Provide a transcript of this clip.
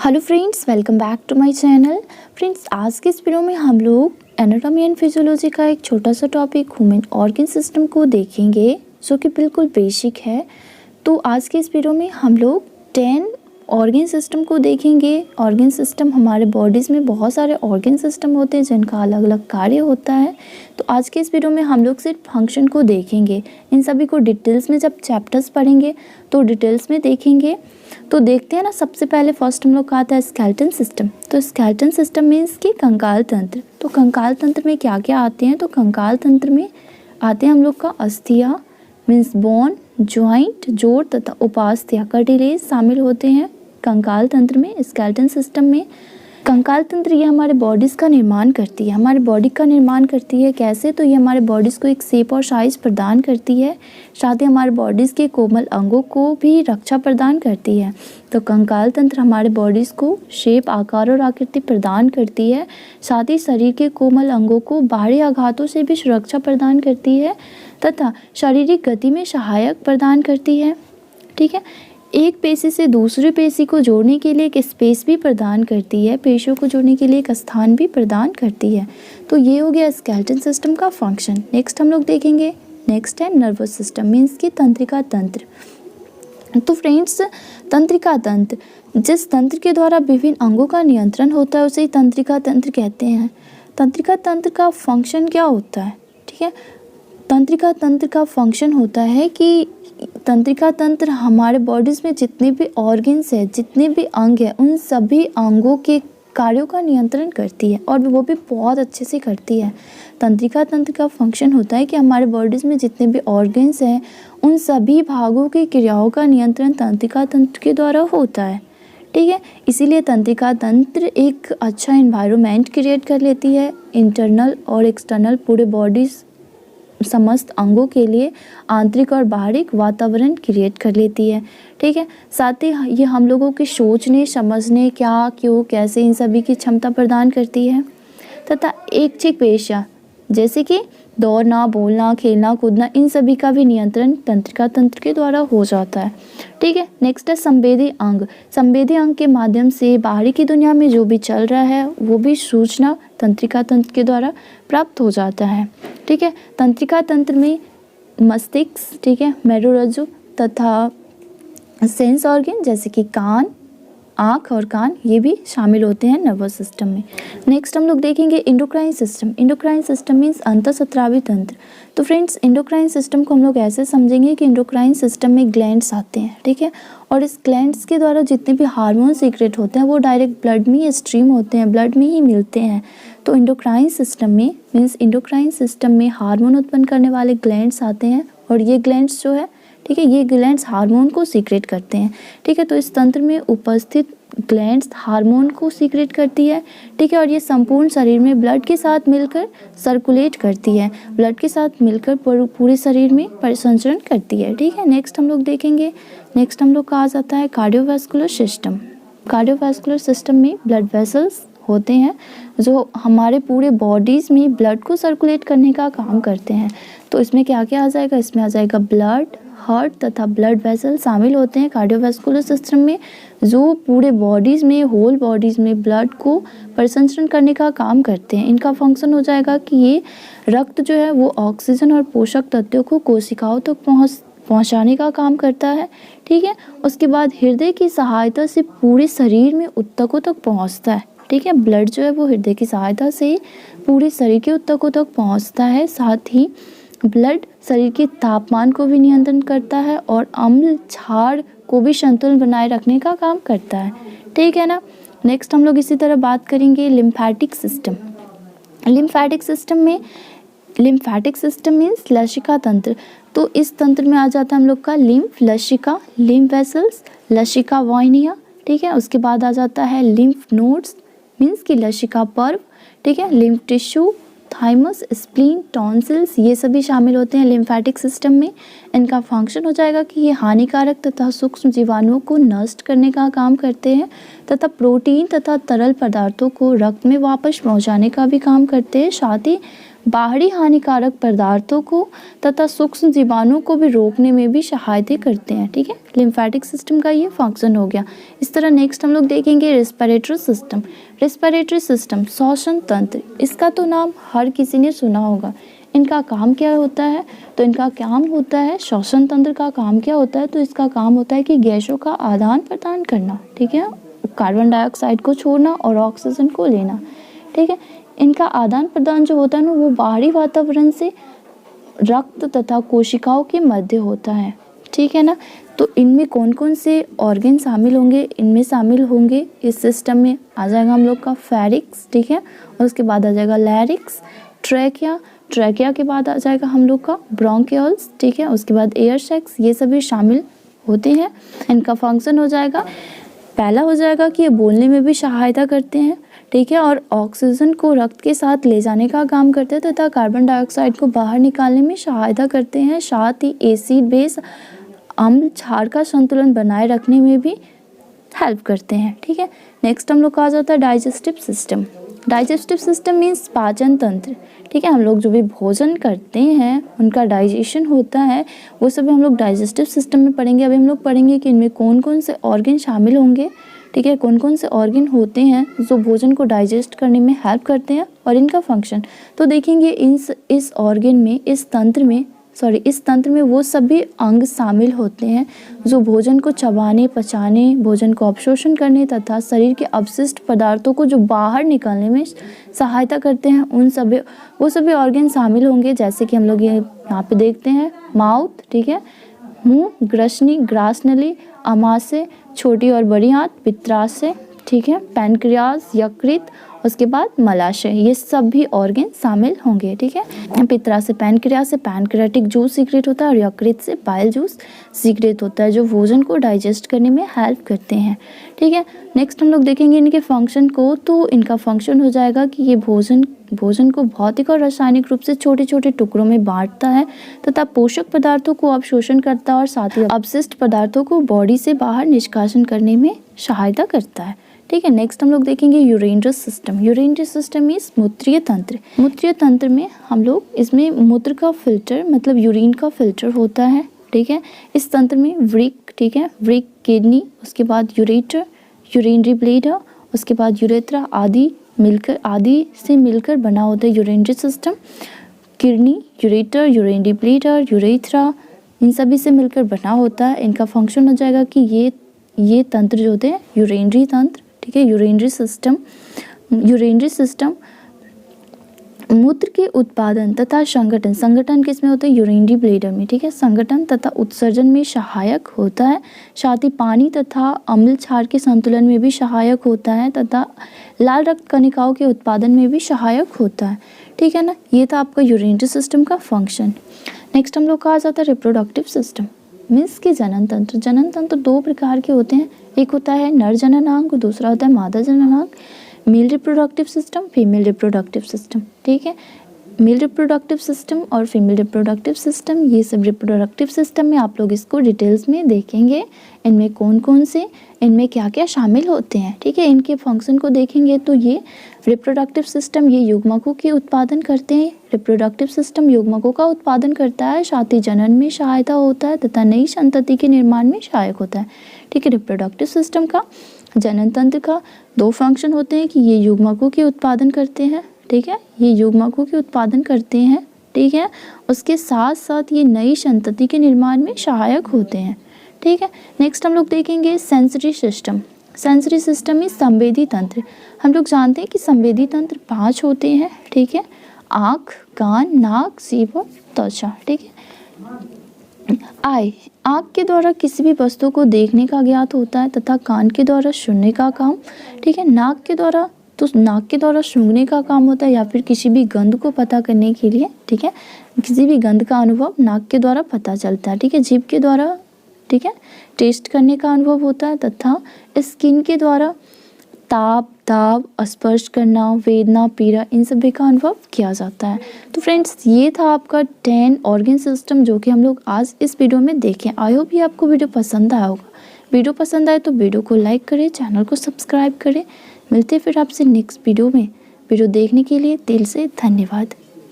Hello friends, welcome back to my channel. Friends, आज के इस वीडियो में हम लोग एनाटॉमी एंड फिजियोलॉजी का एक छोटा सा टॉपिक ह्यूमन ऑर्गन सिस्टम को देखेंगे, जो कि बिल्कुल बेसिक है। तो आज के इस वीडियो में हम लोग 10 ऑर्गन सिस्टम को देखेंगे। ऑर्गन सिस्टम, हमारे बॉडीज़ में बहुत सारे ऑर्गन सिस्टम होते हैं जिनका अलग अलग कार्य होता है। तो आज के इस वीडियो में हम लोग सिर्फ फंक्शन को देखेंगे। इन सभी को डिटेल्स में जब चैप्टर्स पढ़ेंगे तो डिटेल्स में देखेंगे। तो देखते हैं ना, सबसे पहले फर्स्ट हम लोग का आता है स्केलेटन सिस्टम। तो स्केलेटन सिस्टम मीन्स कि कंकाल तंत्र। तो कंकाल तंत्र में क्या क्या आते हैं? तो कंकाल तंत्र में आते हैं हम लोग का अस्थिया मीन्स बोन, ज्वाइंट, जोड़ तथा उपास्थ्या, कार्टिलेज शामिल होते हैं कंकाल तंत्र में। स्केलेटन सिस्टम में कंकाल तंत्र ये हमारे बॉडीज़ का निर्माण करती है। हमारे बॉडी का निर्माण करती है कैसे? तो ये हमारे बॉडीज़ को एक शेप और साइज़ प्रदान करती है, साथ ही हमारे बॉडीज़ के कोमल अंगों को भी रक्षा प्रदान करती है। तो कंकाल तंत्र हमारे बॉडीज़ को शेप, आकार और आकृति प्रदान करती है, साथ ही शरीर के कोमल अंगों को बाहरी आघातों से भी सुरक्षा प्रदान करती है तथा शारीरिक गति में सहायक प्रदान करती है। ठीक है, एक पेशी से दूसरी पेशी को जोड़ने के लिए एक स्पेस भी प्रदान करती है, पेशियों को जोड़ने के लिए एक स्थान भी प्रदान करती है। तो ये हो गया स्केलेटन सिस्टम का फंक्शन। नेक्स्ट हम लोग देखेंगे, नेक्स्ट है नर्वस सिस्टम मीन्स की तंत्रिका तंत्र। तो फ्रेंड्स, तंत्रिका तंत्र, जिस तंत्र के द्वारा विभिन्न अंगों का नियंत्रण होता है उसे तंत्रिका तंत्र कहते हैं। तंत्रिका तंत्र का फंक्शन क्या होता है? ठीक है, तंत्रिका तंत्र का फंक्शन होता है कि तंत्रिका तंत्र हमारे बॉडीज़ में जितने भी ऑर्गन्स है, जितने भी अंग है, उन सभी अंगों के कार्यों का नियंत्रण करती है और वो भी बहुत अच्छे से करती है। तंत्रिका तंत्र का फंक्शन होता है कि हमारे बॉडीज़ में जितने भी ऑर्गन्स हैं उन सभी भागों की क्रियाओं का नियंत्रण तंत्रिका तंत्र के द्वारा होता है। ठीक है, इसीलिए तंत्रिका तंत्र एक अच्छा इन्वायरमेंट क्रिएट कर लेती है, इंटरनल और एक्सटर्नल पूरे बॉडीज़ समस्त अंगों के लिए आंतरिक और बाहरी वातावरण क्रिएट कर लेती है। ठीक है, साथ ही ये हम लोगों के सोचने, समझने, क्या, क्यों, कैसे, इन सभी की क्षमता प्रदान करती है तथा ऐच्छिक पेशियाँ जैसे कि दौड़ना, बोलना, खेलना, कूदना, इन सभी का भी नियंत्रण तंत्रिका तंत्र के द्वारा हो जाता है। ठीक है, नेक्स्ट है संवेदी अंग। संवेदी अंग के माध्यम से बाहरी की दुनिया में जो भी चल रहा है वो भी सूचना तंत्रिका तंत्र के द्वारा प्राप्त हो जाता है। ठीक है, तंत्रिका तंत्र में मस्तिष्क, ठीक है, मेरुरज्जु तथा सेंस ऑर्गन जैसे कि कान, आँख और कान, ये भी शामिल होते हैं नर्वस सिस्टम में। नेक्स्ट हम लोग देखेंगे endocrine system. Endocrine system means अंतःस्रावी तंत्र। तो फ्रेंड्स, इंडोक्राइन सिस्टम को हम लोग ऐसे समझेंगे कि इंडोक्राइन सिस्टम में ग्लैंड्स आते हैं। ठीक है, और इस ग्लैंड्स के द्वारा जितने भी हार्मोन सीक्रेट होते हैं वो डायरेक्ट ब्लड में ही स्ट्रीम होते हैं, ब्लड में ही मिलते हैं। तो इंडोक्राइन सिस्टम में मीन्स इंडोक्राइन सिस्टम में हार्मोन उत्पन्न करने वाले ग्लैंड्स आते हैं और ये ग्लैंड्स जो है, ठीक है, ये ग्लैंड्स हार्मोन को सीक्रेट करते हैं। ठीक है, तो इस तंत्र में उपस्थित ग्लैंड्स हार्मोन को सीक्रेट करती है। ठीक है, और ये संपूर्ण शरीर में ब्लड के साथ मिलकर सर्कुलेट करती है, ब्लड के साथ मिलकर पूरे शरीर में परिसंचरण करती है। ठीक है, नेक्स्ट हम लोग देखेंगे, नेक्स्ट हम लोग का आ जाता है कार्डियोवैस्कुलर सिस्टम। कार्डियोवैस्कुलर सिस्टम में ब्लड वेसल्स होते हैं जो हमारे पूरे बॉडीज़ में ब्लड को सर्कुलेट करने का काम करते हैं। तो इसमें क्या क्या आ जाएगा? इसमें आ जाएगा ब्लड, हार्ट तथा ब्लड वेसल शामिल होते हैं कार्डियोवैस्कुलर सिस्टम में, जो पूरे बॉडीज़ में, होल बॉडीज़ में ब्लड को परिसंचरण करने का काम करते हैं। इनका फंक्शन हो जाएगा कि ये रक्त जो है वो ऑक्सीजन और पोषक तत्वों को कोशिकाओं तक पहुंचाने का काम करता है। ठीक है, उसके बाद हृदय की सहायता से पूरे शरीर में ऊतकों तक पहुंचता है। ठीक है, ब्लड जो है वो हृदय की सहायता से पूरे शरीर के ऊतकों तक पहुंचता है। साथ ही ब्लड शरीर के तापमान को भी नियंत्रण करता है और अम्ल क्षार को भी संतुलन बनाए रखने का काम करता है। ठीक है ना। नेक्स्ट हम लोग इसी तरह बात करेंगे लिम्फेटिक सिस्टम। लिम्फेटिक सिस्टम में, लिम्फेटिक सिस्टम मीन्स लसिका तंत्र। तो इस तंत्र में आ जाता है हम लोग का लिम्फ, लसिका, लिम्फ वेसल्स, लसिका वाहिनियाँ। ठीक है, उसके बाद आ जाता है लिम्फ नोड्स मीन्स की लसिका पर्व। ठीक है, lymph tissue, thymus, spleen, tonsils, ये सभी शामिल होते हैं लिम्फेटिक सिस्टम में। इनका फंक्शन हो जाएगा कि ये हानिकारक तथा सूक्ष्म जीवाणुओं को नष्ट करने का काम करते हैं तथा प्रोटीन तथा तरल पदार्थों को रक्त में वापस पहुंचाने का भी काम करते हैं। साथ ही बाहरी हानिकारक पदार्थों को तथा सूक्ष्म जीवाणुओं को भी रोकने में भी सहायता करते हैं। ठीक है, लिम्फेटिक सिस्टम का ये फंक्शन हो गया। इस तरह नेक्स्ट हम लोग देखेंगे रेस्पिरेटरी सिस्टम। रेस्पिरेटरी सिस्टम श्वसन तंत्र, इसका तो नाम हर किसी ने सुना होगा। इनका काम क्या होता है? तो इनका काम होता है, श्वसन तंत्र का काम क्या होता है? तो इसका काम होता है कि गैसों का आदान प्रदान करना। ठीक है, कार्बन डाइऑक्साइड को छोड़ना और ऑक्सीजन को लेना। ठीक है, इनका आदान प्रदान जो होता है ना, वो बाहरी वातावरण से रक्त तथा कोशिकाओं के मध्य होता है। ठीक है ना, तो इनमें कौन कौन से ऑर्गन शामिल होंगे? इनमें शामिल होंगे इस सिस्टम में आ जाएगा हम लोग का फेरिक्स। ठीक है, और उसके बाद आ जाएगा लैरिक्स, ट्रैकिया, ट्रैकिया के बाद आ जाएगा हम लोग का ब्रोंकियल्स। ठीक है, उसके बाद एयर सैक्स, ये सभी शामिल होते हैं। इनका फंक्शन हो जाएगा, पहला हो जाएगा कि ये बोलने में भी सहायता करते हैं। ठीक है, और ऑक्सीजन को रक्त के साथ ले जाने का काम करते हैं तथा कार्बन डाइऑक्साइड को बाहर निकालने में सहायता करते हैं। साथ ही एसिड बेस अम्ल क्षार का संतुलन बनाए रखने में भी हेल्प करते हैं। ठीक है, नेक्स्ट हम लोग का आ जाता है digestive system. Digestive system means पाचन तंत्र। ठीक है, हम लोग जो भी भोजन करते हैं उनका डाइजेशन होता है, वो सभी हम लोग डाइजेस्टिव सिस्टम में पढ़ेंगे। अभी हम लोग पढ़ेंगे कि इनमें कौन कौन से ऑर्गन शामिल होंगे। ठीक है, कौन कौन से ऑर्गन होते हैं जो भोजन को डाइजेस्ट करने में हेल्प करते हैं और इनका फंक्शन। तो देखेंगे इस ऑर्गन में, इस तंत्र में वो सभी अंग शामिल होते हैं जो भोजन को चबाने, पचाने, भोजन को अवशोषण करने तथा शरीर के अपशिष्ट पदार्थों को जो बाहर निकालने में सहायता करते हैं। वो सभी ऑर्गन शामिल होंगे, जैसे कि हम लोग ये यहाँ पे देखते हैं माउथ। ठीक है, मुंह, ग्रसनी, ग्रासनली, आमाशय, छोटी और बड़ी आंत, पित्राशय। ठीक है, पैनक्रियाज, यकृत, उसके बाद मलाशय, ये सब भी ऑर्गन शामिल होंगे। ठीक है, पित्रा से पैनक्रियाज से पैनक्रियाटिक जूस सीक्रेट होता है और यकृत से बाइल जूस सीक्रेट होता है, जो भोजन को डाइजेस्ट करने में हेल्प करते हैं। ठीक है, नेक्स्ट हम लोग देखेंगे इनके फंक्शन को। तो इनका फंक्शन हो जाएगा कि ये भोजन को भौतिक और रासायनिक रूप से छोटे छोटे टुकड़ों में बांटता है तथा पोषक पदार्थों को अवशोषण करता है और साथ ही अपशिष्ट पदार्थों को बॉडी से बाहर निष्कासन करने में सहायता करता है। ठीक है, नेक्स्ट हम लोग देखेंगे urinary system. Urinary system is मूत्रीय तंत्र। मूत्रीय तंत्र में हम लोग इसमें मूत्र का फिल्टर मतलब यूरिन का फिल्टर होता है। ठीक है, इस तंत्र में वृक्क, ठीक है, वृक्क, किडनी, उसके बाद यूरेटर, यूरिनरी ब्लैडर, उसके बाद यूरेथ्रा आदि से मिलकर बना होता है urinary system. Kidney, ureter, urinary bladder, urethra, इन सभी से मिलकर बना होता है। इनका फंक्शन हो जाएगा कि ये तंत्र जो होते हैं यूरिनरी तंत्र। ठीक है, यूरिनरी सिस्टम मूत्र के उत्पादन तथा संगठन किसमें होता है? यूरिनरी ब्लैडर में। ठीक है, संगठन तथा उत्सर्जन में सहायक होता है, साथ ही पानी तथा अम्ल क्षार के संतुलन में भी सहायक होता है तथा लाल रक्त कणिकाओं के उत्पादन में भी सहायक होता है। ठीक है ना, ये था आपका यूरिनरी सिस्टम का फंक्शन। नेक्स्ट हम लोग का आ जाता है रिप्रोडक्टिव सिस्टम मीन्स की जनन तंत्र। जनन तंत्र दो प्रकार के होते हैं, एक होता है नर जननांग, दूसरा होता है मादा जननांग। Male reproductive system, female reproductive system. ठीक है, मेल रिप्रोडक्टिव सिस्टम और फीमेल रिप्रोडक्टिव सिस्टम, ये सब रिप्रोडक्टिव सिस्टम में आप लोग इसको डिटेल्स में देखेंगे। इनमें कौन कौन से, इनमें क्या क्या शामिल होते हैं। ठीक है, इनके फंक्शन को देखेंगे तो ये रिप्रोडक्टिव सिस्टम ये युग्मकों के उत्पादन करते हैं। रिप्रोडक्टिव सिस्टम युग्मकों का उत्पादन करता है, साथ ही जनन में सहायता होता है तथा नई संतति के निर्माण में सहायक होता है। ठीक है, रिप्रोडक्टिव सिस्टम का, जनन तंत्र का दो फंक्शन होते हैं कि ये युग्मकों के उत्पादन करते हैं। ठीक है, ये युग्मकों के उत्पादन करते हैं। ठीक है, उसके साथ साथ ये नई संतति के निर्माण में सहायक होते हैं। ठीक है, नेक्स्ट हम लोग देखेंगे सेंसरी सिस्टम। सेंसरी सिस्टम में संवेदी तंत्र। हम लोग जानते हैं कि संवेदी तंत्र 5 होते हैं। ठीक है, आँख, कान, नाक, जीभ और त्वचा। ठीक है, आँख के द्वारा किसी भी वस्तु को देखने का ज्ञात होता है तथा कान के द्वारा सुनने का काम। ठीक है, नाक के द्वारा सूंघने का काम होता है या फिर किसी भी गंध को पता करने के लिए। ठीक है, किसी भी गंध का अनुभव नाक के द्वारा पता चलता है। ठीक है, जीभ के द्वारा, ठीक है, टेस्ट करने का अनुभव होता है तथा स्किन के द्वारा ताप, दाब, स्पर्श करना, वेदना, पीड़ा, इन सभी का अनुभव किया जाता है। तो फ्रेंड्स, ये था आपका 10 ऑर्गन सिस्टम जो कि हम लोग आज इस वीडियो में देखें। आई होप ये आपको वीडियो पसंद आया होगा। वीडियो पसंद आए तो वीडियो को लाइक करें, चैनल को सब्सक्राइब करें। मिलते हैं फिर आपसे नेक्स्ट वीडियो में। वीडियो देखने के लिए दिल से धन्यवाद।